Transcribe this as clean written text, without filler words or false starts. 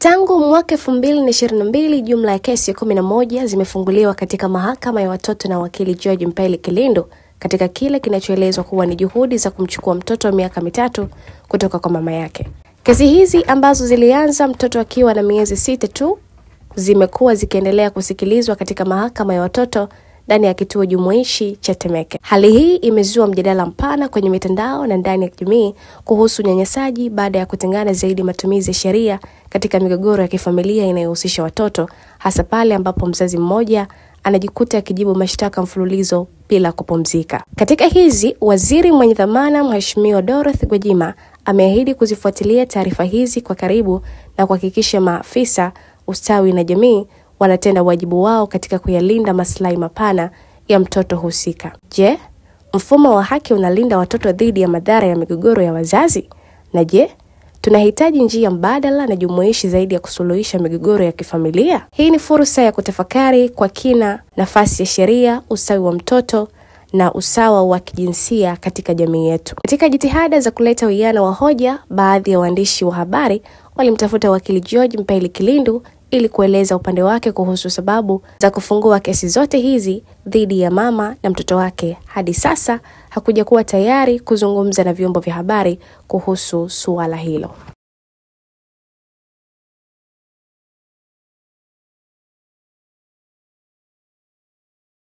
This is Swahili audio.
Tangu mwaka 2022 jumla ya kesi 11 zimefunguliwa katika mahakama ya watoto na wakili George Mpele Kilindu katika kile kinachoelezwa kuwa ni juhudi za kumchukua mtoto wa miaka 3 kutoka kwa mama yake. Kesi hizi ambazo zilianza mtoto akiwa na miezi 6 tu zimekuwa zikiendelea kusikilizwa katika mahakama ya watoto ndani ya kituo jumuishi cha Temeke. Hali hii imezua mjadala mpana kwenye mitandao na ndani ya jamii kuhusu unyanyasaji baada ya kutengana zaidi matumizi ya sheria katika migogoro ya kifamilia inayohusisha watoto, hasa pale ambapo mzazi mmoja anajikuta akijibu mashtaka mfululizo bila kupumzika. Katika hizi, waziri mwenye dhamana Mheshimiwa Dorothy Gwajima ameahidi kuzifuatilia taarifa hizi kwa karibu na kuhakikisha maafisa ustawi na jamii wanatenda wajibu wao katika kuyalinda maslahi mapana ya mtoto husika. Je, mfumo wa haki unalinda watoto dhidi ya madhara ya migogoro ya wazazi? Na je, tunahitaji njia mbadala na jumuishi zaidi ya kusuluhisha migogoro ya kifamilia? Hii ni fursa ya kutafakari kwa kina nafasi ya sheria, ustawi wa mtoto na usawa wa kijinsia katika jamii yetu. Katika jitihada za kuleta uwiano wa hoja, baadhi ya waandishi wa habari walimtafuta wakili George Mpele Kilindu ili kueleza upande wake kuhusu sababu za kufungua kesi zote hizi dhidi ya mama na mtoto wake. Hadi sasa hakuja kuwa tayari kuzungumza na vyombo vya habari kuhusu suala hilo.